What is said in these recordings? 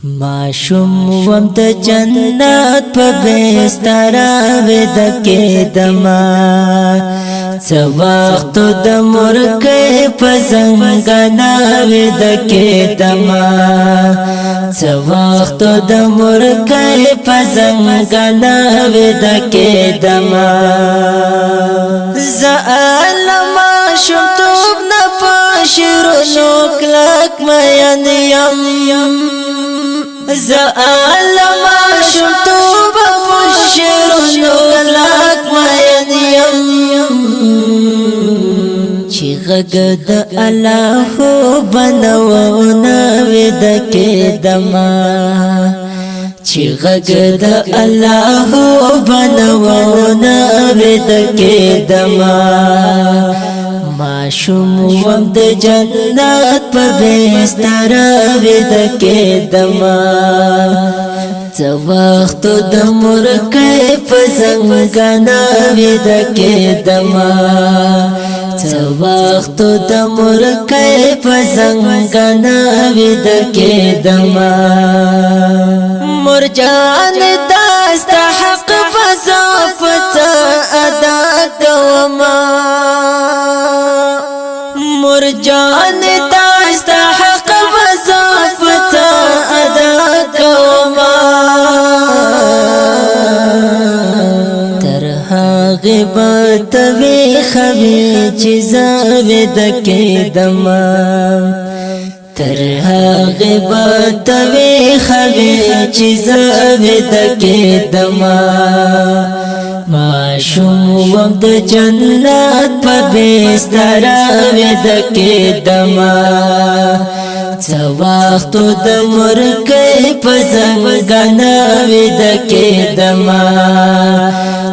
ماشوم وم د جنت په بستره ویدکدم څه وخت د مرګ په زنګنا ویدکدم څه وخت د مرګ په زنګنا ویدکدم زعلم ماشوم توب نه پشرونو کلک مین یم زعلم ماشوم توب پشرونو کلک مین یم چې غږ د الله بنوونه ویدکدم چې غږ د الله بنوونه ویدکدم ماشوم وم د جنت په بستره ویدکدم څه وخت د مرګ په زنګنا ویدکدم څه وخت د مرګ په زنګنا ویدکدم مرجان داست حق بزافت ادا کوما مرجان داست حق بزافت ادا کوما تر هغه بتوي خوي چې ویدکدم تر هغه بتوي خوي چې ویدکدم ماشوم وم د جنت په بستره ویدکدم څه وخت د مرګ په زنګنا ویدکدم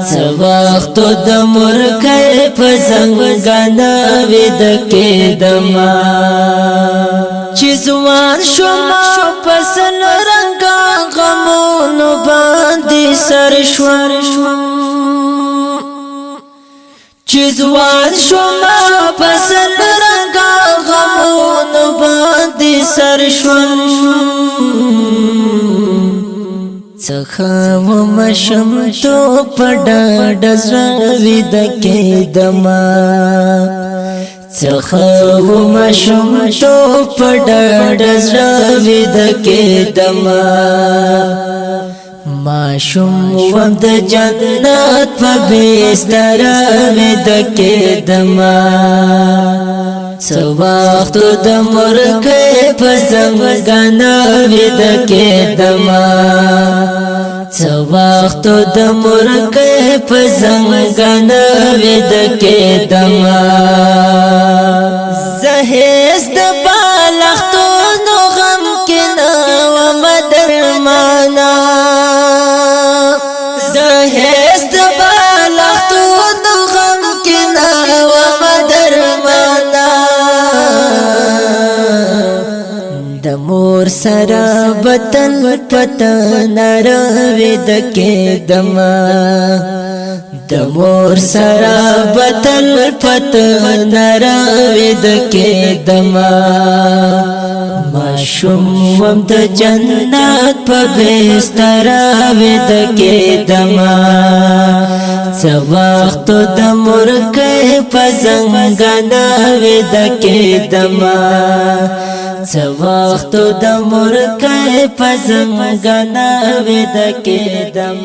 څه وخت د مرګ په زنګنا ویدکدم چې ځوان شوم پسل رنګ غمونو باندې سر شوم چې ځوان شوم پسل رنګ غمونو باندې سر شوم څخه ومشم تو په ډډ زړه ویدکدم څخه ومشم تو په ډډ زړه ویدکدم ماشوم وم د جنت په بستره ویدکدم څه وخت د مرګ په زنګنا ویدکدم څه وخت د مرګ په زنګنا ویدکدم زهز د بالښتونو غم کې نه وم درمانا زهز د بالښتونو غم کې نه وم درمانا د مور سره بتن پتن را ویدکدم د مور سره بتن پتن را ویدکدم ماشوم وم د جنت په بستره ویدکدم څه وخت د مرګ په زنګنا ویدکدم څه وخت د مرګ په زنګنا ویدکدم